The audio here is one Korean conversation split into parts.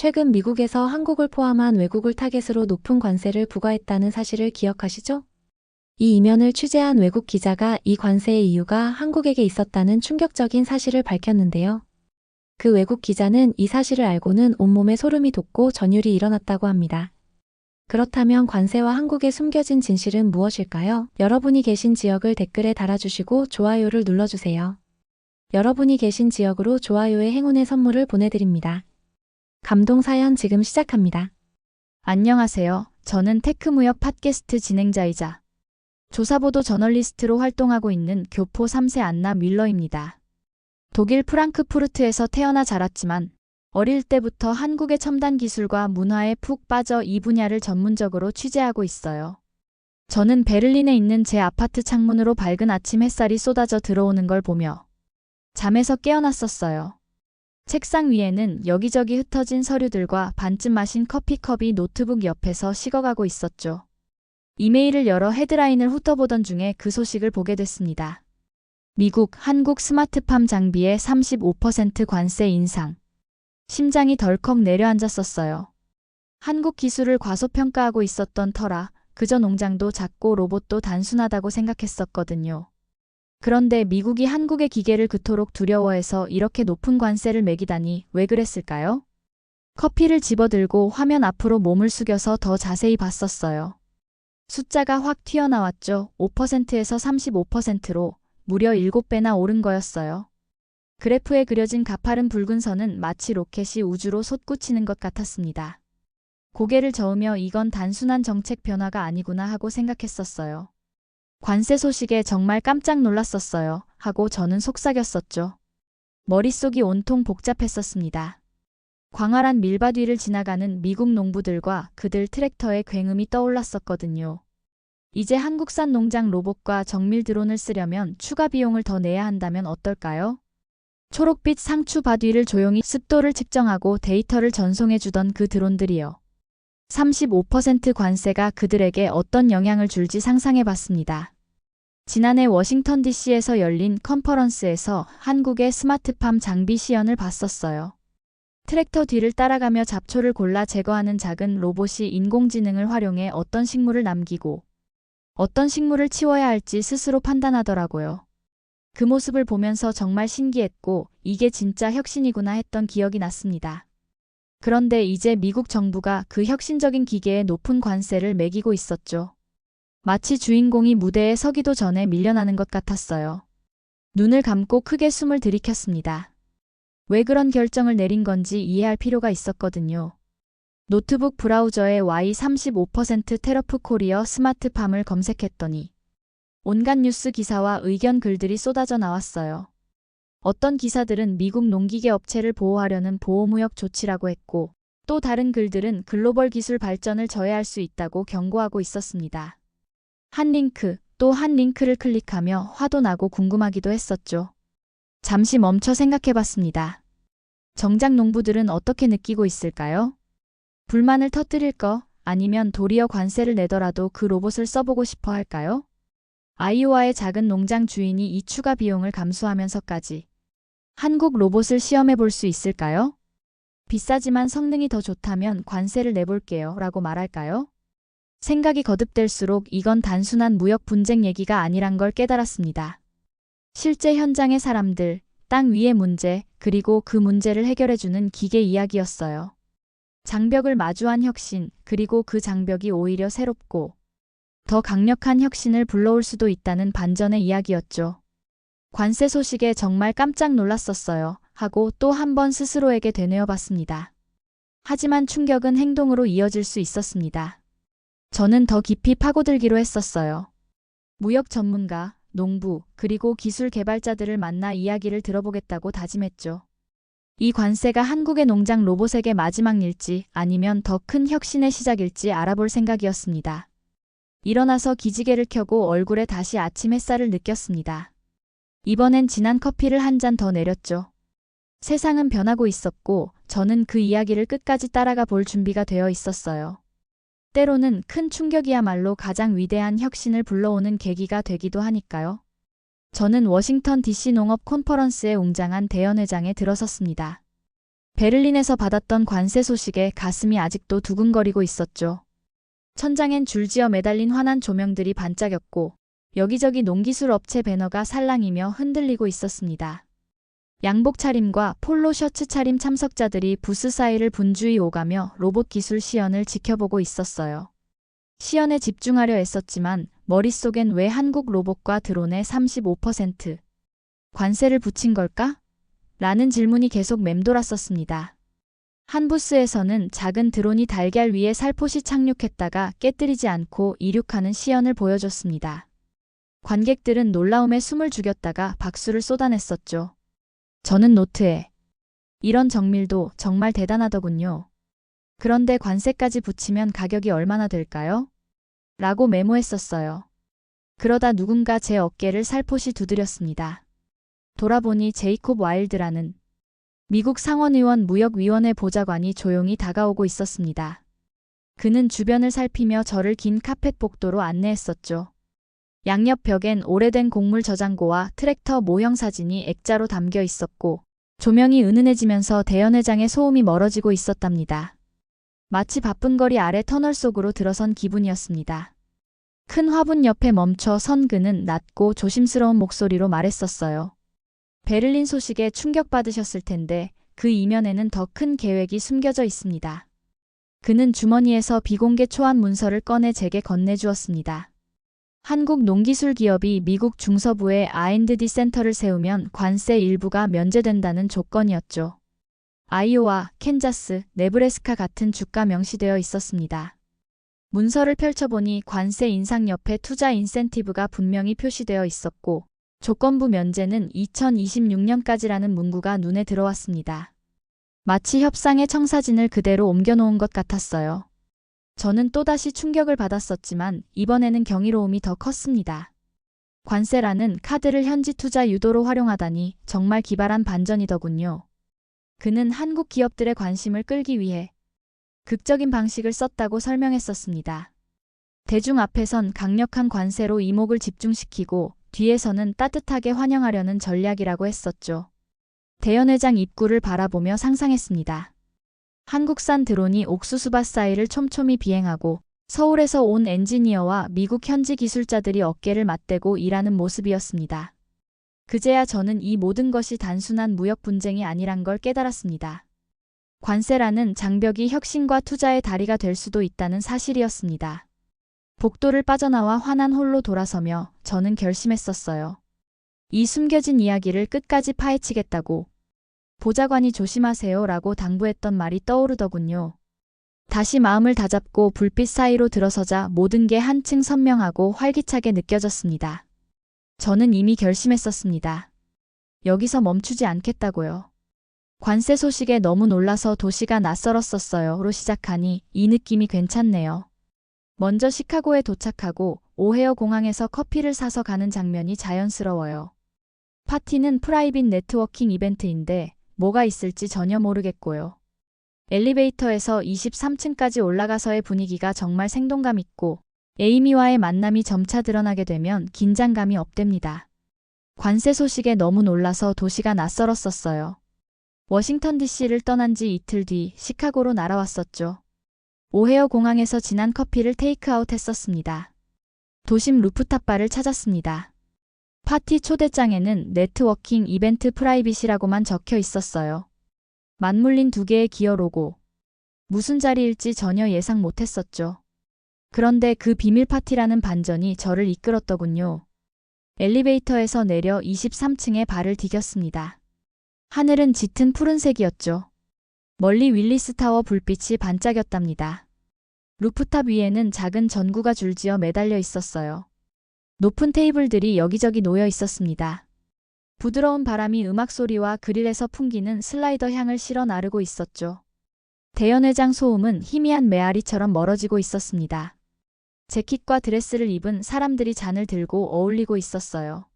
최근 미국에서 한국을 포함한 외국을 타겟으로 높은 관세를 부과했다는 사실을 기억하시죠? 이 이면을 취재한 외국 기자가 이 관세의 이유가 한국에게 있었다는 충격적인 사실을 밝혔는데요. 그 외국 기자는 이 사실을 알고는 온몸에 소름이 돋고 전율이 일어났다고 합니다. 그렇다면 관세와 한국의 숨겨진 진실은 무엇일까요? 여러분이 계신 지역을 댓글에 달아주시고 좋아요를 눌러주세요. 여러분이 계신 지역으로 좋아요의 행운의 선물을 보내드립니다. 감동 사연 지금 시작합니다. 안녕하세요. 저는 테크무역 팟캐스트 진행자이자 조사보도 저널리스트로 활동하고 있는 교포 3세 안나 뮬러입니다. 독일 프랑크푸르트에서 태어나 자랐지만 어릴 때부터 한국의 첨단 기술과 문화에 푹 빠져 이 분야를 전문적으로 취재하고 있어요. 저는 베를린에 있는 제 아파트 창문으로 밝은 아침 햇살이 쏟아져 들어오는 걸 보며 잠에서 깨어났었어요. 책상 위에는 여기저기 흩어진 서류들과 반쯤 마신 커피컵이 노트북 옆에서 식어가고 있었죠. 이메일을 열어 헤드라인을 훑어보던 중에 그 소식을 보게 됐습니다. 미국, 한국 스마트팜 장비에 35% 관세 인상. 심장이 덜컥 내려앉았었어요. 한국 기술을 과소평가하고 있었던 터라 그저 농장도 작고 로봇도 단순하다고 생각했었거든요. 그런데 미국이 한국의 기계를 그토록 두려워해서 이렇게 높은 관세를 매기다니 왜 그랬을까요? 커피를 집어들고 화면 앞으로 몸을 숙여서 더 자세히 봤었어요. 숫자가 확 튀어나왔죠. 5%에서 35%로 무려 7배나 오른 거였어요. 그래프에 그려진 가파른 붉은 선은 마치 로켓이 우주로 솟구치는 것 같았습니다. 고개를 저으며 이건 단순한 정책 변화가 아니구나 하고 생각했었어요. 관세 소식에 정말 깜짝 놀랐었어요. 하고 저는 속삭였었죠. 머릿속이 온통 복잡했었습니다. 광활한 밀밭 위를 지나가는 미국 농부들과 그들 트랙터의 굉음이 떠올랐었거든요. 이제 한국산 농장 로봇과 정밀 드론을 쓰려면 추가 비용을 더 내야 한다면 어떨까요? 초록빛 상추밭 위를 조용히 습도를 측정하고 데이터를 전송해주던 그 드론들이요. 35% 관세가 그들에게 어떤 영향을 줄지 상상해봤습니다. 지난해 워싱턴 DC에서 열린 컨퍼런스에서 한국의 스마트팜 장비 시연을 봤었어요. 트랙터 뒤를 따라가며 잡초를 골라 제거하는 작은 로봇이 인공지능을 활용해 어떤 식물을 남기고 어떤 식물을 치워야 할지 스스로 판단하더라고요. 그 모습을 보면서 정말 신기했고 이게 진짜 혁신이구나 했던 기억이 났습니다. 그런데 이제 미국 정부가 그 혁신적인 기계에 높은 관세를 매기고 있었죠. 마치 주인공이 무대에 서기도 전에 밀려나는 것 같았어요. 눈을 감고 크게 숨을 들이켰습니다. 왜 그런 결정을 내린 건지 이해할 필요가 있었거든요. 노트북 브라우저에 Y35% 테러프 코리어 스마트팜을 검색했더니 온갖 뉴스 기사와 의견 글들이 쏟아져 나왔어요. 어떤 기사들은 미국 농기계 업체를 보호하려는 보호무역 조치라고 했고 또 다른 글들은 글로벌 기술 발전을 저해할 수 있다고 경고하고 있었습니다. 한 링크, 또 한 링크를 클릭하며 화도 나고 궁금하기도 했었죠. 잠시 멈춰 생각해봤습니다. 정작 농부들은 어떻게 느끼고 있을까요? 불만을 터뜨릴 거 아니면 도리어 관세를 내더라도 그 로봇을 써보고 싶어 할까요? 아이오와의 작은 농장 주인이 이 추가 비용을 감수하면서까지 한국 로봇을 시험해 볼 수 있을까요? 비싸지만 성능이 더 좋다면 관세를 내볼게요 라고 말할까요? 생각이 거듭될수록 이건 단순한 무역 분쟁 얘기가 아니란 걸 깨달았습니다. 실제 현장의 사람들, 땅 위의 문제, 그리고 그 문제를 해결해주는 기계 이야기였어요. 장벽을 마주한 혁신, 그리고 그 장벽이 오히려 새롭고 더 강력한 혁신을 불러올 수도 있다는 반전의 이야기였죠. 관세 소식에 정말 깜짝 놀랐었어요. 하고 또 한 번 스스로에게 되뇌어봤습니다. 하지만 충격은 행동으로 이어질 수 있었습니다. 저는 더 깊이 파고들기로 했었어요. 무역 전문가, 농부, 그리고 기술 개발자들을 만나 이야기를 들어보겠다고 다짐했죠. 이 관세가 한국의 농장 로봇에게 마지막 일지 아니면 더 큰 혁신의 시작일지 알아볼 생각이었습니다. 일어나서 기지개를 켜고 얼굴에 다시 아침 햇살을 느꼈습니다. 이번엔 진한 커피를 한 잔 더 내렸죠. 세상은 변하고 있었고 저는 그 이야기를 끝까지 따라가 볼 준비가 되어 있었어요. 때로는 큰 충격이야말로 가장 위대한 혁신을 불러오는 계기가 되기도 하니까요. 저는 워싱턴 DC 농업 컨퍼런스에 웅장한 대연회장에 들어섰습니다. 베를린에서 받았던 관세 소식에 가슴이 아직도 두근거리고 있었죠. 천장엔 줄지어 매달린 환한 조명들이 반짝였고 여기저기 농기술 업체 배너가 살랑이며 흔들리고 있었습니다. 양복 차림과 폴로 셔츠 차림 참석자들이 부스 사이를 분주히 오가며 로봇 기술 시연을 지켜보고 있었어요. 시연에 집중하려 애썼지만 머릿속엔 왜 한국 로봇과 드론에 35% 관세를 붙인 걸까? 라는 질문이 계속 맴돌았었습니다. 한 부스에서는 작은 드론이 달걀 위에 살포시 착륙했다가 깨뜨리지 않고 이륙하는 시연을 보여줬습니다. 관객들은 놀라움에 숨을 죽였다가 박수를 쏟아냈었죠. 저는 노트에 이런 정밀도 정말 대단하더군요. 그런데 관세까지 붙이면 가격이 얼마나 될까요? 라고 메모했었어요. 그러다 누군가 제 어깨를 살포시 두드렸습니다. 돌아보니 제이콥 와일드라는 미국 상원의원 무역위원회 보좌관이 조용히 다가오고 있었습니다. 그는 주변을 살피며 저를 긴 카펫 복도로 안내했었죠. 양옆 벽엔 오래된 곡물 저장고와 트랙터 모형 사진이 액자로 담겨 있었고 조명이 은은해지면서 대연회장의 소음이 멀어지고 있었답니다. 마치 바쁜 거리 아래 터널 속으로 들어선 기분이었습니다. 큰 화분 옆에 멈춰 선 그는 낮고 조심스러운 목소리로 말했었어요. 베를린 소식에 충격받으셨을 텐데 그 이면에는 더 큰 계획이 숨겨져 있습니다. 그는 주머니에서 비공개 초안 문서를 꺼내 제게 건네주었습니다. 한국 농기술 기업이 미국 중서부에 R&D 센터를 세우면 관세 일부가 면제된다는 조건이었죠. 아이오와, 캔자스, 네브래스카 같은 주가 명시되어 있었습니다. 문서를 펼쳐보니 관세 인상 옆에 투자 인센티브가 분명히 표시되어 있었고 조건부 면제는 2026년까지라는 문구가 눈에 들어왔습니다. 마치 협상의 청사진을 그대로 옮겨놓은 것 같았어요. 저는 또다시 충격을 받았었지만 이번에는 경이로움이 더 컸습니다. 관세라는 카드를 현지 투자 유도로 활용하다니 정말 기발한 반전이더군요. 그는 한국 기업들의 관심을 끌기 위해 극적인 방식을 썼다고 설명했었습니다. 대중 앞에선 강력한 관세로 이목을 집중시키고 뒤에서는 따뜻하게 환영하려는 전략이라고 했었죠. 대연회장 입구를 바라보며 상상했습니다. 한국산 드론이 옥수수밭 사이를 촘촘히 비행하고 서울에서 온 엔지니어와 미국 현지 기술자들이 어깨를 맞대고 일하는 모습이었습니다. 그제야 저는 이 모든 것이 단순한 무역 분쟁이 아니란 걸 깨달았습니다. 관세라는 장벽이 혁신과 투자의 다리가 될 수도 있다는 사실이었습니다. 복도를 빠져나와 환한 홀로 돌아서며 저는 결심했었어요. 이 숨겨진 이야기를 끝까지 파헤치겠다고. 보좌관이 조심하세요 라고 당부했던 말이 떠오르더군요. 다시 마음을 다잡고 불빛 사이로 들어서자 모든 게 한층 선명하고 활기차게 느껴졌습니다. 저는 이미 결심했었습니다. 여기서 멈추지 않겠다고요. 관세 소식에 너무 놀라서 도시가 낯설었었어요.로 시작하니 이 느낌이 괜찮네요. 먼저 시카고에 도착하고 오헤어 공항에서 커피를 사서 가는 장면이 자연스러워요. 파티는 프라이빗 네트워킹 이벤트인데 뭐가 있을지 전혀 모르겠고요. 엘리베이터에서 23층까지 올라가서의 분위기가 정말 생동감 있고 에이미와의 만남이 점차 드러나게 되면 긴장감이 업됩니다. 관세 소식에 너무 놀라서 도시가 낯설었었어요. 워싱턴 DC를 떠난 지 이틀 뒤 시카고로 날아왔었죠. 오헤어 공항에서 진한 커피를 테이크아웃 했었습니다. 도심 루프탑 바를 찾았습니다. 파티 초대장에는 네트워킹 이벤트 프라이빗이라고만 적혀 있었어요. 맞물린 두 개의 기어 로고. 무슨 자리일지 전혀 예상 못했었죠. 그런데 그 비밀 파티라는 반전이 저를 이끌었더군요. 엘리베이터에서 내려 23층에 발을 디뎠습니다. 하늘은 짙은 푸른색이었죠. 멀리 윌리스타워 불빛이 반짝였답니다. 루프탑 위에는 작은 전구가 줄지어 매달려 있었어요. 높은 테이블들이 여기저기 놓여 있었습니다. 부드러운 바람이 음악 소리와 그릴에서 풍기는 슬라이더 향을 실어 나르고 있었죠. 대연회장 소음은 희미한 메아리처럼 멀어지고 있었습니다. 재킷과 드레스를 입은 사람들이 잔을 들고 어울리고 있었어요.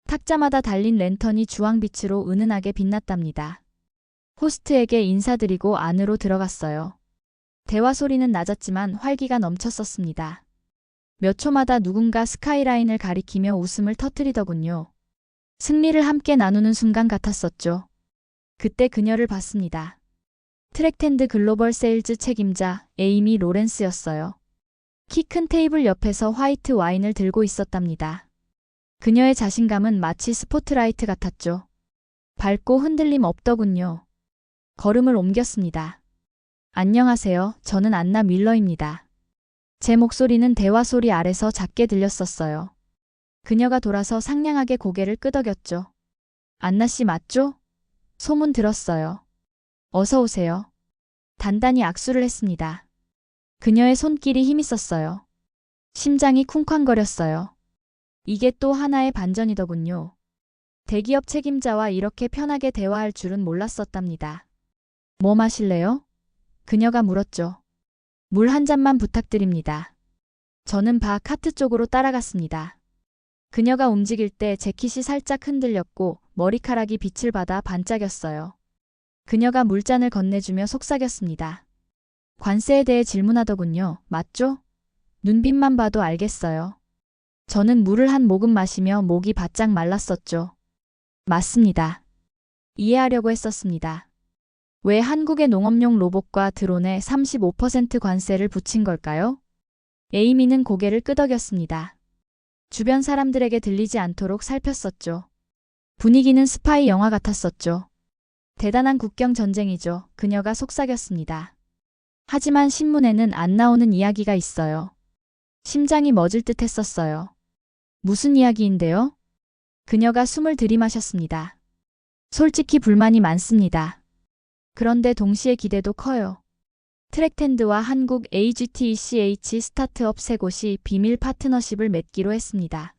탁자마다 달린 랜턴이 주황빛으로 은은하게 빛났답니다. 호스트에게 인사드리고 안으로 들어갔어요. 대화 소리는 낮았지만 활기가 넘쳤었습니다. 몇 초마다 누군가 스카이라인을 가리키며 웃음을 터뜨리더군요. 승리를 함께 나누는 순간 같았었죠. 그때 그녀를 봤습니다. 트랙텐드 글로벌 세일즈 책임자 에이미 로렌스였어요. 키 큰 테이블 옆에서 화이트 와인을 들고 있었답니다. 그녀의 자신감은 마치 스포트라이트 같았죠. 밝고 흔들림 없더군요. 걸음을 옮겼습니다. 안녕하세요. 저는 안나 밀러입니다. 제 목소리는 대화 소리 아래서 작게 들렸었어요. 그녀가 돌아서 상냥하게 고개를 끄덕였죠. 안나 씨 맞죠? 소문 들었어요. 어서 오세요. 단단히 악수를 했습니다. 그녀의 손길이 힘있었어요. 심장이 쿵쾅거렸어요. 이게 또 하나의 반전이더군요. 대기업 책임자와 이렇게 편하게 대화할 줄은 몰랐었답니다. 뭐 마실래요? 그녀가 물었죠. 물 한 잔만 부탁드립니다. 저는 바 카트 쪽으로 따라갔습니다. 그녀가 움직일 때 재킷이 살짝 흔들렸고 머리카락이 빛을 받아 반짝였어요. 그녀가 물잔을 건네주며 속삭였습니다. 관세에 대해 질문하더군요. 맞죠? 눈빛만 봐도 알겠어요. 저는 물을 한 모금 마시며 목이 바짝 말랐었죠. 맞습니다. 이해하려고 했었습니다. 왜 한국의 농업용 로봇과 드론에 35% 관세를 붙인 걸까요? 에이미는 고개를 끄덕였습니다. 주변 사람들에게 들리지 않도록 살폈었죠. 분위기는 스파이 영화 같았었죠. 대단한 국경 전쟁이죠. 그녀가 속삭였습니다. 하지만 신문에는 안 나오는 이야기가 있어요. 심장이 멎을 듯 했었어요. 무슨 이야기인데요? 그녀가 숨을 들이마셨습니다. 솔직히 불만이 많습니다. 그런데 동시에 기대도 커요. 트랙텐드와 한국 AGTECH 스타트업 세 곳이 비밀 파트너십을 맺기로 했습니다.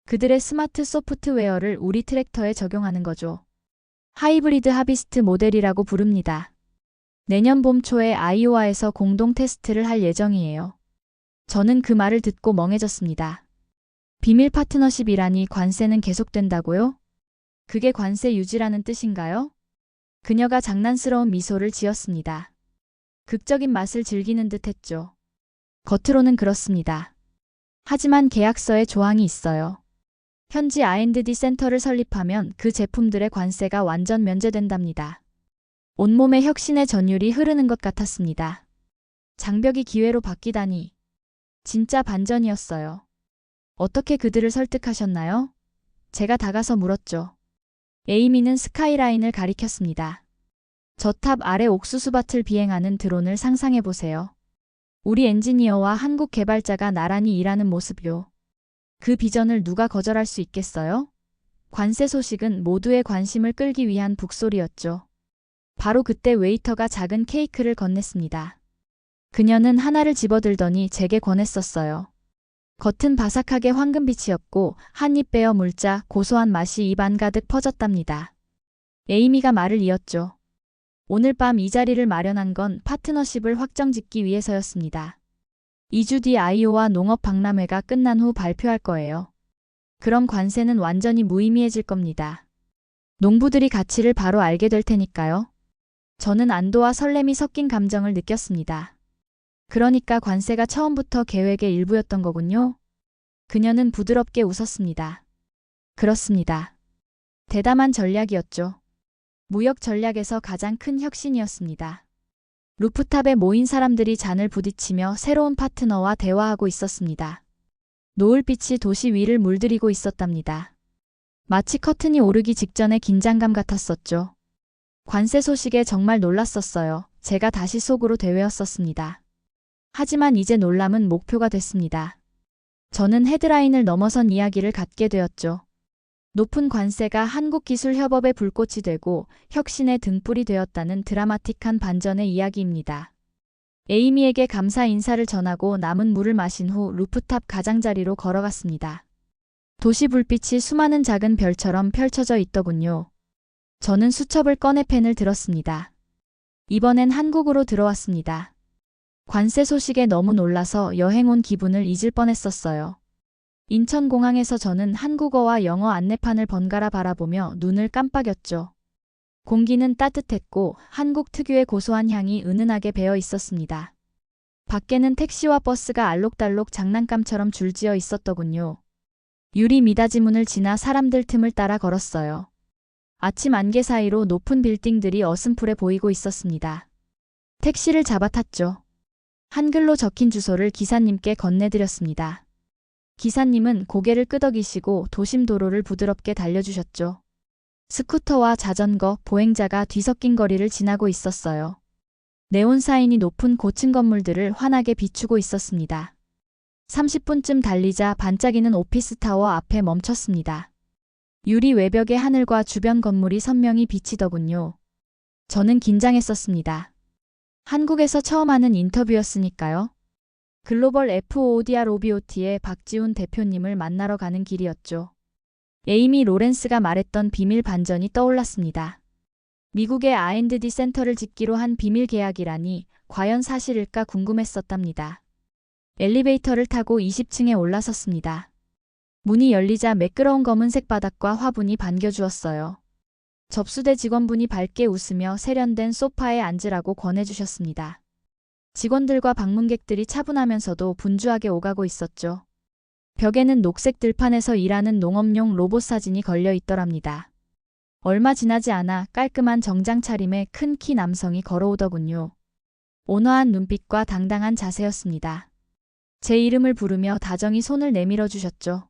그들의 스마트 소프트웨어를 우리 트랙터에 적용하는 거죠. 하이브리드 하비스트 모델이라고 부릅니다. 내년 봄 초에 아이오와에서 공동 테스트를 할 예정이에요. 저는 그 말을 듣고 멍해졌습니다. 비밀 파트너십이라니 관세는 계속된다고요? 그게 관세 유지라는 뜻인가요? 그녀가 장난스러운 미소를 지었습니다. 극적인 맛을 즐기는 듯 했죠. 겉으로는 그렇습니다. 하지만 계약서에 조항이 있어요. 현지 R&D 센터를 설립하면 그 제품들의 관세가 완전 면제된답니다. 온몸에 혁신의 전율이 흐르는 것 같았습니다. 장벽이 기회로 바뀌다니. 진짜 반전이었어요. 어떻게 그들을 설득하셨나요? 제가 다가서 물었죠. 에이미는 스카이라인을 가리켰습니다. 저 탑 아래 옥수수밭을 비행하는 드론을 상상해보세요. 우리 엔지니어와 한국 개발자가 나란히 일하는 모습요. 그 비전을 누가 거절할 수 있겠어요? 관세 소식은 모두의 관심을 끌기 위한 북소리였죠. 바로 그때 웨이터가 작은 케이크를 건넸습니다. 그녀는 하나를 집어들더니 제게 권했었어요. 겉은 바삭하게 황금빛이었고 한 입 베어 물자 고소한 맛이 입안 가득 퍼졌답니다. 에이미가 말을 이었죠. 오늘 밤 이 자리를 마련한 건 파트너십을 확정짓기 위해서였습니다. 2주 뒤 아이오와 농업 박람회가 끝난 후 발표할 거예요. 그럼 관세는 완전히 무의미해질 겁니다. 농부들이 가치를 바로 알게 될 테니까요. 저는 안도와 설렘이 섞인 감정을 느꼈습니다. 그러니까 관세가 처음부터 계획의 일부였던 거군요. 그녀는 부드럽게 웃었습니다. 그렇습니다. 대담한 전략이었죠. 무역 전략에서 가장 큰 혁신이었습니다. 루프탑에 모인 사람들이 잔을 부딪히며 새로운 파트너와 대화하고 있었습니다. 노을빛이 도시 위를 물들이고 있었답니다. 마치 커튼이 오르기 직전의 긴장감 같았었죠. 관세 소식에 정말 놀랐었어요. 제가 다시 속으로 되뇌었었습니다. 하지만 이제 놀람은 목표가 됐습니다. 저는 헤드라인을 넘어선 이야기를 갖게 되었죠. 높은 관세가 한국기술협업의 불꽃이 되고 혁신의 등불이 되었다는 드라마틱한 반전의 이야기입니다. 에이미에게 감사 인사를 전하고 남은 물을 마신 후 루프탑 가장자리로 걸어갔습니다. 도시 불빛이 수많은 작은 별처럼 펼쳐져 있더군요. 저는 수첩을 꺼내 펜을 들었습니다. 이번엔 한국으로 들어왔습니다. 관세 소식에 너무 놀라서 여행 온 기분을 잊을 뻔했었어요. 인천공항에서 저는 한국어와 영어 안내판을 번갈아 바라보며 눈을 깜빡였죠. 공기는 따뜻했고 한국 특유의 고소한 향이 은은하게 배어 있었습니다. 밖에는 택시와 버스가 알록달록 장난감처럼 줄지어 있었더군요. 유리 미닫이 문을 지나 사람들 틈을 따라 걸었어요. 아침 안개 사이로 높은 빌딩들이 어슴푸레 보이고 있었습니다. 택시를 잡아 탔죠. 한글로 적힌 주소를 기사님께 건네드렸습니다. 기사님은 고개를 끄덕이시고 도심 도로를 부드럽게 달려주셨죠. 스쿠터와 자전거, 보행자가 뒤섞인 거리를 지나고 있었어요. 네온 사인이 높은 고층 건물들을 환하게 비추고 있었습니다. 30분쯤 달리자 반짝이는 오피스타워 앞에 멈췄습니다. 유리 외벽의 하늘과 주변 건물이 선명히 비치더군요. 저는 긴장했었습니다. 한국에서 처음 하는 인터뷰였으니까요. 글로벌 FOODR OBOT의 박지훈 대표님을 만나러 가는 길이었죠. 에이미 로렌스가 말했던 비밀 반전이 떠올랐습니다. 미국의 R&D 센터를 짓기로 한 비밀 계약이라니 과연 사실일까 궁금했었답니다. 엘리베이터를 타고 20층에 올라섰습니다. 문이 열리자 매끄러운 검은색 바닥과 화분이 반겨주었어요. 접수대 직원분이 밝게 웃으며 세련된 소파에 앉으라고 권해주셨습니다. 직원들과 방문객들이 차분하면서도 분주하게 오가고 있었죠. 벽에는 녹색 들판에서 일하는 농업용 로봇 사진이 걸려 있더랍니다. 얼마 지나지 않아 깔끔한 정장 차림의 큰 키 남성이 걸어오더군요. 온화한 눈빛과 당당한 자세였습니다. 제 이름을 부르며 다정히 손을 내밀어 주셨죠.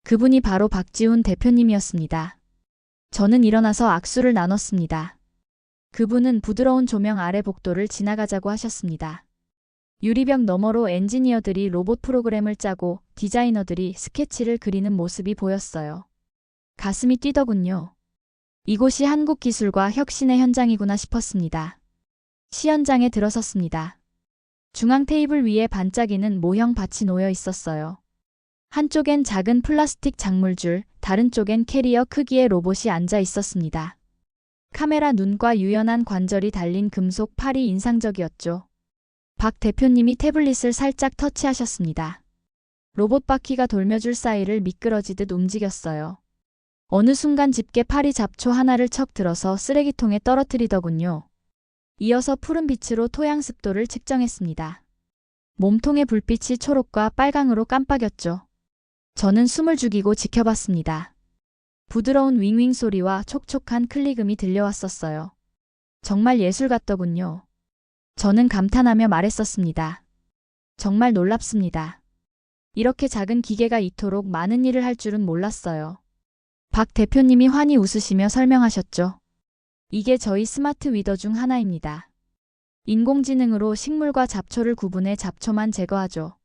그분이 바로 박지훈 대표님이었습니다. 저는 일어나서 악수를 나눴습니다. 그분은 부드러운 조명 아래 복도를 지나가자고 하셨습니다. 유리벽 너머로 엔지니어들이 로봇 프로그램을 짜고 디자이너들이 스케치를 그리는 모습이 보였어요. 가슴이 뛰더군요. 이곳이 한국 기술과 혁신의 현장이구나 싶었습니다. 시연장에 들어섰습니다. 중앙 테이블 위에 반짝이는 모형 밭이 놓여 있었어요. 한쪽엔 작은 플라스틱 작물줄, 다른 쪽엔 캐리어 크기의 로봇이 앉아 있었습니다. 카메라 눈과 유연한 관절이 달린 금속 팔이 인상적이었죠. 박 대표님이 태블릿을 살짝 터치하셨습니다. 로봇 바퀴가 돌며줄 사이를 미끄러지듯 움직였어요. 어느 순간 집게 팔이 잡초 하나를 척 들어서 쓰레기통에 떨어뜨리더군요. 이어서 푸른 빛으로 토양 습도를 측정했습니다. 몸통의 불빛이 초록과 빨강으로 깜빡였죠. 저는 숨을 죽이고 지켜봤습니다. 부드러운 윙윙 소리와 촉촉한 클릭음이 들려왔었어요. 정말 예술 같더군요. 저는 감탄하며 말했었습니다. 정말 놀랍습니다. 이렇게 작은 기계가 이토록 많은 일을 할 줄은 몰랐어요. 박 대표님이 환히 웃으시며 설명하셨죠. 이게 저희 스마트 위더 중 하나입니다. 인공지능으로 식물과 잡초를 구분해 잡초만 제거하죠.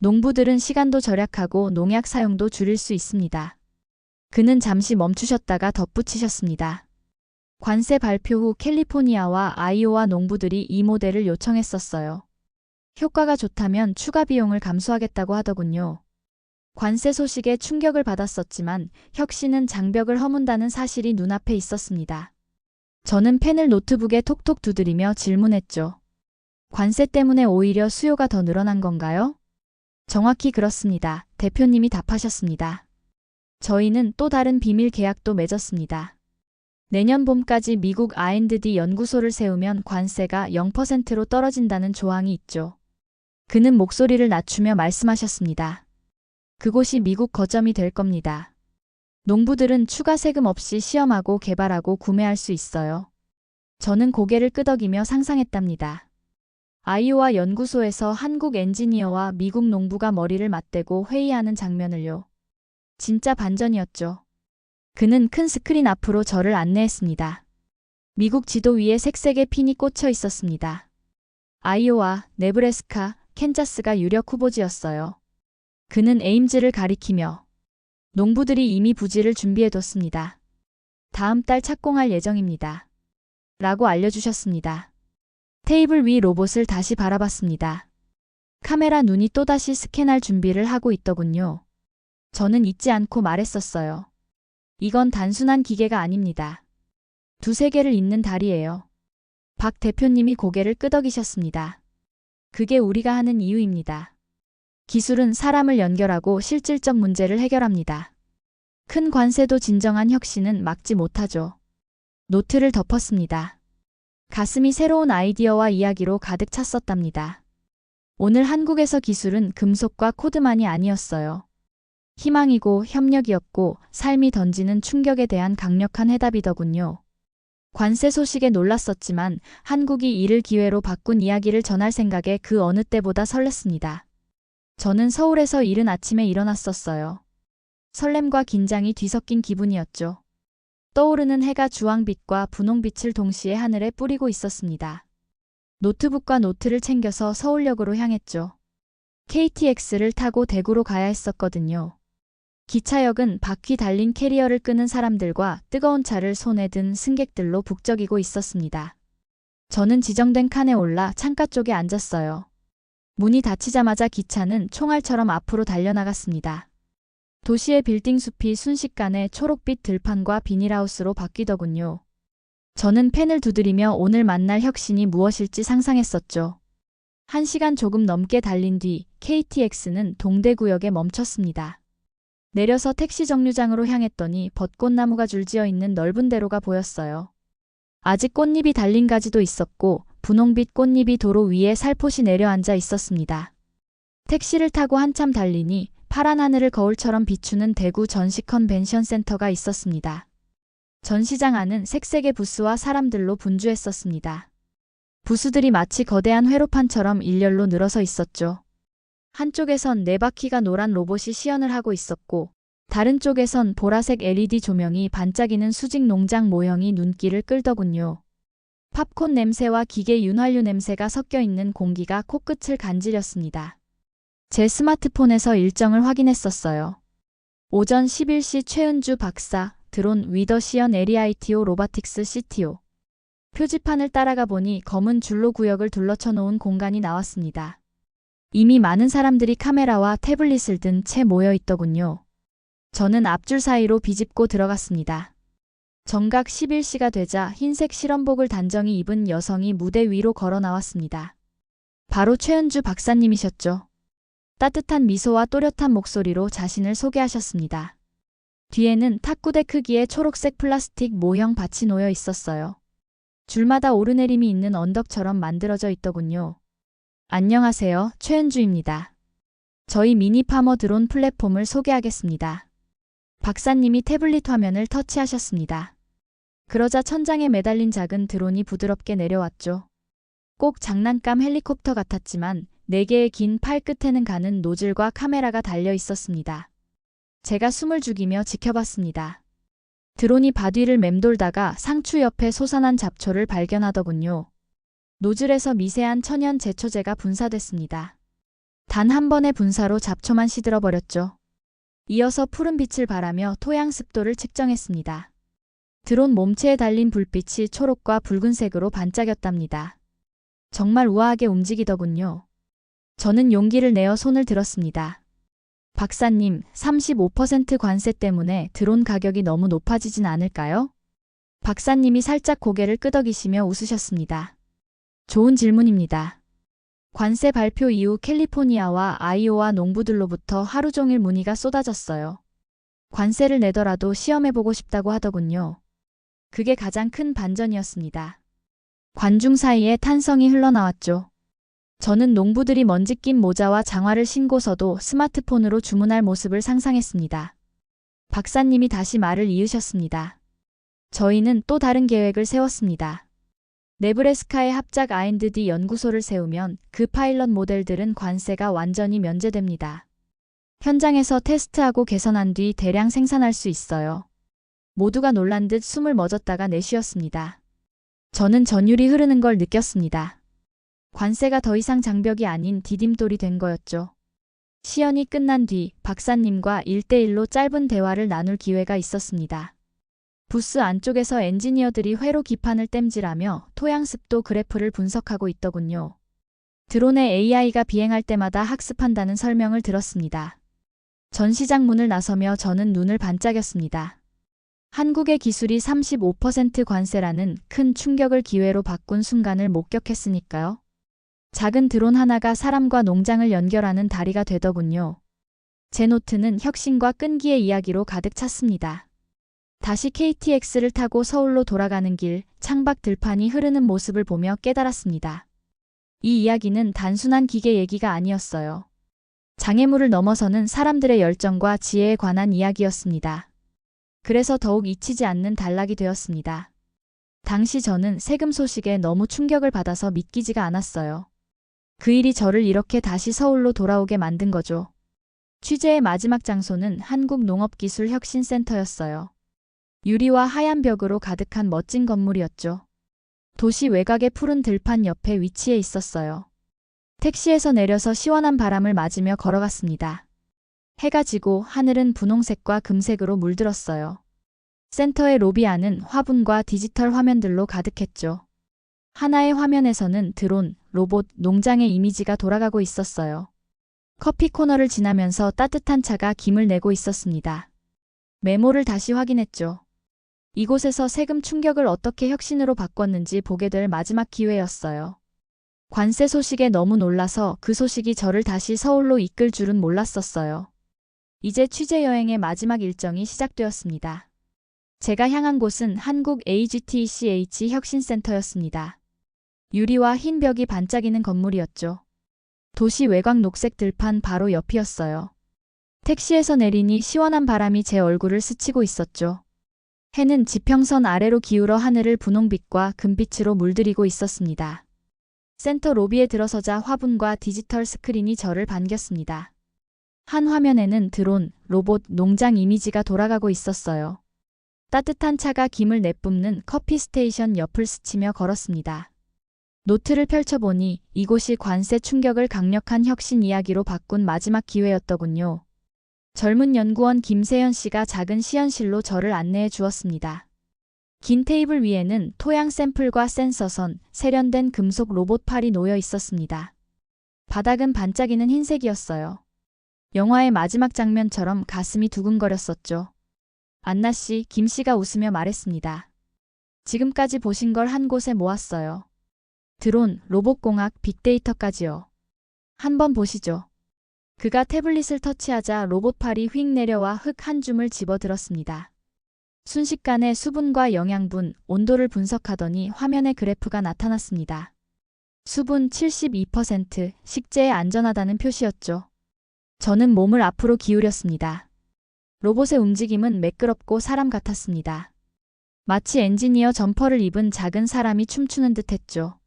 농부들은 시간도 절약하고 농약 사용도 줄일 수 있습니다. 그는 잠시 멈추셨다가 덧붙이셨습니다. 관세 발표 후 캘리포니아와 아이오와 농부들이 이 모델을 요청했었어요. 효과가 좋다면 추가 비용을 감수하겠다고 하더군요. 관세 소식에 충격을 받았었지만 혁신은 장벽을 허문다는 사실이 눈앞에 있었습니다. 저는 펜을 노트북에 톡톡 두드리며 질문했죠. 관세 때문에 오히려 수요가 더 늘어난 건가요? 정확히 그렇습니다. 대표님이 답하셨습니다. 저희는 또 다른 비밀 계약도 맺었습니다. 내년 봄까지 미국 R&D 연구소를 세우면 관세가 0%로 떨어진다는 조항이 있죠. 그는 목소리를 낮추며 말씀하셨습니다. 그곳이 미국 거점이 될 겁니다. 농부들은 추가 세금 없이 시험하고 개발하고 구매할 수 있어요. 저는 고개를 끄덕이며 상상했답니다. 아이오와 연구소에서 한국 엔지니어와 미국 농부가 머리를 맞대고 회의하는 장면을요. 진짜 반전이었죠. 그는 큰 스크린 앞으로 저를 안내했습니다. 미국 지도 위에 색색의 핀이 꽂혀 있었습니다. 아이오와, 네브래스카, 캔자스가 유력 후보지였어요. 그는 에임즈를 가리키며 농부들이 이미 부지를 준비해뒀습니다. 다음 달 착공할 예정입니다. 라고 알려주셨습니다. 테이블 위 로봇을 다시 바라봤습니다. 카메라 눈이 또다시 스캔할 준비를 하고 있더군요. 저는 잊지 않고 말했었어요. 이건 단순한 기계가 아닙니다. 두세 개를 잇는 다리예요. 박 대표님이 고개를 끄덕이셨습니다. 그게 우리가 하는 이유입니다. 기술은 사람을 연결하고 실질적 문제를 해결합니다. 큰 관세도 진정한 혁신은 막지 못하죠. 노트를 덮었습니다. 가슴이 새로운 아이디어와 이야기로 가득 찼었답니다. 오늘 한국에서 기술은 금속과 코드만이 아니었어요. 희망이고 협력이었고 삶이 던지는 충격에 대한 강력한 해답이더군요. 관세 소식에 놀랐었지만 한국이 이를 기회로 바꾼 이야기를 전할 생각에 그 어느 때보다 설렜습니다. 저는 서울에서 이른 아침에 일어났었어요. 설렘과 긴장이 뒤섞인 기분이었죠. 떠오르는 해가 주황빛과 분홍빛을 동시에 하늘에 뿌리고 있었습니다. 노트북과 노트를 챙겨서 서울역으로 향했죠. KTX를 타고 대구로 가야 했었거든요. 기차역은 바퀴 달린 캐리어를 끄는 사람들과 뜨거운 차를 손에 든 승객들로 북적이고 있었습니다. 저는 지정된 칸에 올라 창가 쪽에 앉았어요. 문이 닫히자마자 기차는 총알처럼 앞으로 달려나갔습니다. 도시의 빌딩 숲이 순식간에 초록빛 들판과 비닐하우스로 바뀌더군요. 저는 펜을 두드리며 오늘 만날 혁신이 무엇일지 상상했었죠. 1시간 조금 넘게 달린 뒤 KTX는 동대구역에 멈췄습니다. 내려서 택시 정류장으로 향했더니 벚꽃나무가 줄지어 있는 넓은 대로가 보였어요. 아직 꽃잎이 달린 가지도 있었고 분홍빛 꽃잎이 도로 위에 살포시 내려앉아 있었습니다. 택시를 타고 한참 달리니 파란 하늘을 거울처럼 비추는 대구 전시 컨벤션 센터가 있었습니다. 전시장 안은 색색의 부스와 사람들로 분주했었습니다. 부스들이 마치 거대한 회로판처럼 일렬로 늘어서 있었죠. 한쪽에선 4바퀴가 노란 로봇이 시연을 하고 있었고 다른 쪽에선 보라색 LED 조명이 반짝이는 수직 농장 모형이 눈길을 끌더군요. 팝콘 냄새와 기계 윤활유 냄새가 섞여 있는 공기가 코끝을 간지렸습니다. 제 스마트폰에서 일정을 확인했었어요. 오전 11시 최은주 박사, 드론 위더 시연 LEITO 로바틱스 CTO. 표지판을 따라가 보니 검은 줄로 구역을 둘러쳐 놓은 공간이 나왔습니다. 이미 많은 사람들이 카메라와 태블릿을 든 채 모여 있더군요. 저는 앞줄 사이로 비집고 들어갔습니다. 정각 11시가 되자 흰색 실험복을 단정히 입은 여성이 무대 위로 걸어 나왔습니다. 바로 최은주 박사님이셨죠. 따뜻한 미소와 또렷한 목소리로 자신을 소개하셨습니다. 뒤에는 탁구대 크기의 초록색 플라스틱 모형 밭이 놓여 있었어요. 줄마다 오르내림이 있는 언덕처럼 만들어져 있더군요. 안녕하세요, 최은주입니다. 저희 미니 파머 드론 플랫폼을 소개하겠습니다. 박사님이 태블릿 화면을 터치하셨습니다. 그러자 천장에 매달린 작은 드론이 부드럽게 내려왔죠. 꼭 장난감 헬리콥터 같았지만 4개의 긴 팔 끝에는 가는 노즐과 카메라가 달려 있었습니다. 제가 숨을 죽이며 지켜봤습니다. 드론이 바뒤를 맴돌다가 상추 옆에 솟아난 잡초를 발견하더군요. 노즐에서 미세한 천연 제초제가 분사됐습니다. 단 한 번의 분사로 잡초만 시들어버렸죠. 이어서 푸른 빛을 발하며 토양 습도를 측정했습니다. 드론 몸체에 달린 불빛이 초록과 붉은색으로 반짝였답니다. 정말 우아하게 움직이더군요. 저는 용기를 내어 손을 들었습니다. 박사님, 35% 관세 때문에 드론 가격이 너무 높아지진 않을까요? 박사님이 살짝 고개를 끄덕이시며 웃으셨습니다. 좋은 질문입니다. 관세 발표 이후 캘리포니아와 아이오와 농부들로부터 하루 종일 문의가 쏟아졌어요. 관세를 내더라도 시험해보고 싶다고 하더군요. 그게 가장 큰 반전이었습니다. 관중 사이에 탄성이 흘러나왔죠. 저는 농부들이 먼지 낀 모자와 장화를 신고서도 스마트폰으로 주문할 모습을 상상했습니다. 박사님이 다시 말을 이으셨습니다. 저희는 또 다른 계획을 세웠습니다. 네브래스카의 합작 R&D 연구소를 세우면 그 파일럿 모델들은 관세가 완전히 면제됩니다. 현장에서 테스트하고 개선한 뒤 대량 생산할 수 있어요. 모두가 놀란 듯 숨을 멎었다가 내쉬었습니다. 저는 전율이 흐르는 걸 느꼈습니다. 관세가 더 이상 장벽이 아닌 디딤돌이 된 거였죠. 시연이 끝난 뒤 박사님과 1대1로 짧은 대화를 나눌 기회가 있었습니다. 부스 안쪽에서 엔지니어들이 회로 기판을 땜질하며 토양 습도 그래프를 분석하고 있더군요. 드론에 AI가 비행할 때마다 학습한다는 설명을 들었습니다. 전시장 문을 나서며 저는 눈을 반짝였습니다. 한국의 기술이 35% 관세라는 큰 충격을 기회로 바꾼 순간을 목격했으니까요. 작은 드론 하나가 사람과 농장을 연결하는 다리가 되더군요. 제 노트는 혁신과 끈기의 이야기로 가득 찼습니다. 다시 KTX를 타고 서울로 돌아가는 길, 창밖 들판이 흐르는 모습을 보며 깨달았습니다. 이 이야기는 단순한 기계 얘기가 아니었어요. 장애물을 넘어서는 사람들의 열정과 지혜에 관한 이야기였습니다. 그래서 더욱 잊히지 않는 단락이 되었습니다. 당시 저는 세금 소식에 너무 충격을 받아서 믿기지가 않았어요. 그 일이 저를 이렇게 다시 서울로 돌아오게 만든 거죠. 취재의 마지막 장소는 한국농업기술혁신센터였어요. 유리와 하얀 벽으로 가득한 멋진 건물이었죠. 도시 외곽의 푸른 들판 옆에 위치해 있었어요. 택시에서 내려서 시원한 바람을 맞으며 걸어갔습니다. 해가 지고 하늘은 분홍색과 금색으로 물들었어요. 센터의 로비 안은 화분과 디지털 화면들로 가득했죠. 하나의 화면에서는 드론, 로봇, 농장의 이미지가 돌아가고 있었어요. 커피 코너를 지나면서 따뜻한 차가 김을 내고 있었습니다. 메모를 다시 확인했죠. 이곳에서 세금 충격을 어떻게 혁신으로 바꿨는지 보게 될 마지막 기회였어요. 관세 소식에 너무 놀라서 그 소식이 저를 다시 서울로 이끌 줄은 몰랐었어요. 이제 취재 여행의 마지막 일정이 시작되었습니다. 제가 향한 곳은 한국 AGTECH 혁신센터였습니다. 유리와 흰 벽이 반짝이는 건물이었죠. 도시 외곽 녹색 들판 바로 옆이었어요. 택시에서 내리니 시원한 바람이 제 얼굴을 스치고 있었죠. 해는 지평선 아래로 기울어 하늘을 분홍빛과 금빛으로 물들이고 있었습니다. 센터 로비에 들어서자 화분과 디지털 스크린이 저를 반겼습니다. 한 화면에는 드론, 로봇, 농장 이미지가 돌아가고 있었어요. 따뜻한 차가 김을 내뿜는 커피 스테이션 옆을 스치며 걸었습니다. 노트를 펼쳐보니 이곳이 관세 충격을 강력한 혁신 이야기로 바꾼 마지막 기회였더군요. 젊은 연구원 김세연 씨가 작은 시연실로 저를 안내해 주었습니다. 긴 테이블 위에는 토양 샘플과 센서선, 세련된 금속 로봇 팔이 놓여 있었습니다. 바닥은 반짝이는 흰색이었어요. 영화의 마지막 장면처럼 가슴이 두근거렸었죠. 안나 씨, 김 씨가 웃으며 말했습니다. 지금까지 보신 걸 한 곳에 모았어요. 드론, 로봇공학, 빅데이터까지요. 한번 보시죠. 그가 태블릿을 터치하자 로봇팔이 휙 내려와 흙 한 줌을 집어들었습니다. 순식간에 수분과 영양분, 온도를 분석하더니 화면에 그래프가 나타났습니다. 수분 72%, 식재에 안전하다는 표시였죠. 저는 몸을 앞으로 기울였습니다. 로봇의 움직임은 매끄럽고 사람 같았습니다. 마치 엔지니어 점퍼를 입은 작은 사람이 춤추는 듯했죠.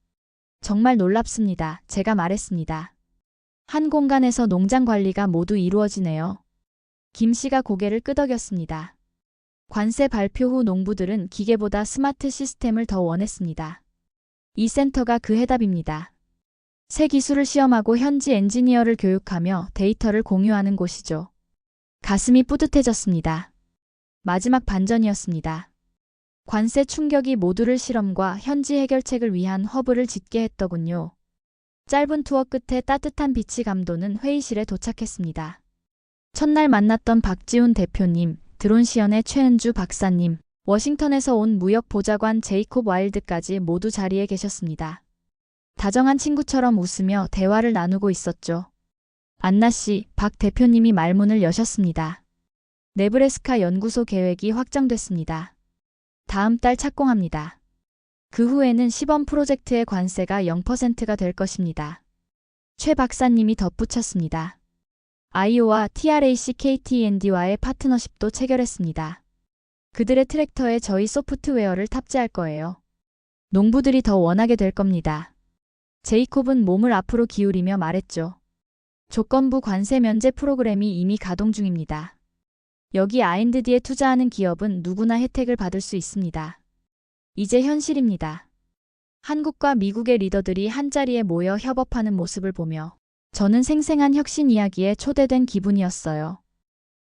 정말 놀랍습니다. 제가 말했습니다. 한 공간에서 농장 관리가 모두 이루어지네요. 김 씨가 고개를 끄덕였습니다. 관세 발표 후 농부들은 기계보다 스마트 시스템을 더 원했습니다. 이 센터가 그 해답입니다. 새 기술을 시험하고 현지 엔지니어를 교육하며 데이터를 공유하는 곳이죠. 가슴이 뿌듯해졌습니다. 마지막 반전이었습니다. 관세 충격이 모두를 실험과 현지 해결책을 위한 허브를 짓게 했더군요. 짧은 투어 끝에 따뜻한 빛이 감도는 회의실에 도착했습니다. 첫날 만났던 박지훈 대표님, 드론시연의 최은주 박사님, 워싱턴에서 온 무역보좌관 제이콥 와일드까지 모두 자리에 계셨습니다. 다정한 친구처럼 웃으며 대화를 나누고 있었죠. 안나 씨, 박 대표님이 말문을 여셨습니다. 네브래스카 연구소 계획이 확정됐습니다. 다음 달 착공합니다. 그 후에는 시범 프로젝트의 관세가 0%가 될 것입니다. 최 박사님이 덧붙였습니다. 아이오와 TRAC KT&D와의 파트너십도 체결했습니다. 그들의 트랙터에 저희 소프트웨어를 탑재할 거예요. 농부들이 더 원하게 될 겁니다. 제이콥은 몸을 앞으로 기울이며 말했죠. 조건부 관세 면제 프로그램이 이미 가동 중입니다. 여기 R&D에 투자하는 기업은 누구나 혜택을 받을 수 있습니다. 이제 현실입니다. 한국과 미국의 리더들이 한자리에 모여 협업하는 모습을 보며 저는 생생한 혁신 이야기에 초대된 기분이었어요.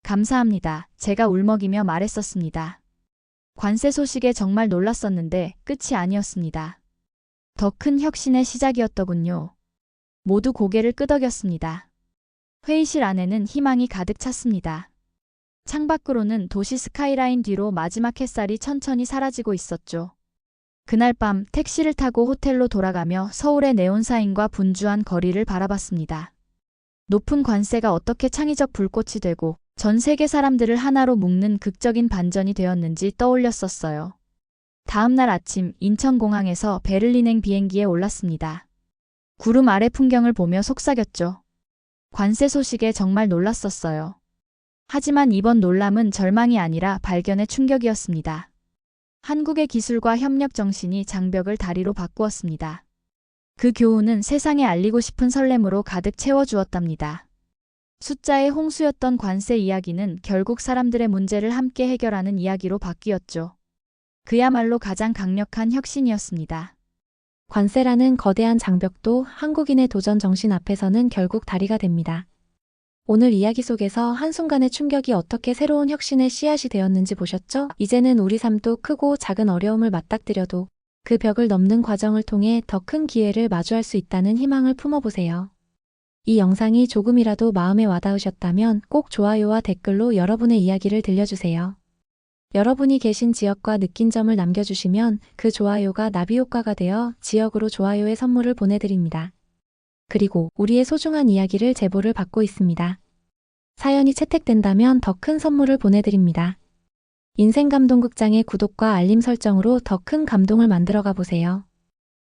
감사합니다. 제가 울먹이며 말했었습니다. 관세 소식에 정말 놀랐었는데 끝이 아니었습니다. 더 큰 혁신의 시작이었더군요. 모두 고개를 끄덕였습니다. 회의실 안에는 희망이 가득 찼습니다. 창밖으로는 도시 스카이라인 뒤로 마지막 햇살이 천천히 사라지고 있었죠. 그날 밤 택시를 타고 호텔로 돌아가며 서울의 네온사인과 분주한 거리를 바라봤습니다. 높은 관세가 어떻게 창의적 불꽃이 되고 전 세계 사람들을 하나로 묶는 극적인 반전이 되었는지 떠올렸었어요. 다음 날 아침 인천공항에서 베를린행 비행기에 올랐습니다. 구름 아래 풍경을 보며 속삭였죠. 관세 소식에 정말 놀랐었어요. 하지만 이번 놀람은 절망이 아니라 발견의 충격이었습니다. 한국의 기술과 협력 정신이 장벽을 다리로 바꾸었습니다. 그 교훈은 세상에 알리고 싶은 설렘으로 가득 채워주었답니다. 숫자의 홍수였던 관세 이야기는 결국 사람들의 문제를 함께 해결하는 이야기로 바뀌었죠. 그야말로 가장 강력한 혁신이었습니다. 관세라는 거대한 장벽도 한국인의 도전 정신 앞에서는 결국 다리가 됩니다. 오늘 이야기 속에서 한순간의 충격이 어떻게 새로운 혁신의 씨앗이 되었는지 보셨죠? 이제는 우리 삶도 크고 작은 어려움을 맞닥뜨려도 그 벽을 넘는 과정을 통해 더 큰 기회를 마주할 수 있다는 희망을 품어보세요. 이 영상이 조금이라도 마음에 와닿으셨다면 꼭 좋아요와 댓글로 여러분의 이야기를 들려주세요. 여러분이 계신 지역과 느낀 점을 남겨주시면 그 좋아요가 나비 효과가 되어 지역으로 좋아요의 선물을 보내드립니다. 그리고 우리의 소중한 이야기를 제보를 받고 있습니다. 사연이 채택된다면 더 큰 선물을 보내드립니다. 인생감동극장의 구독과 알림 설정으로 더 큰 감동을 만들어가 보세요.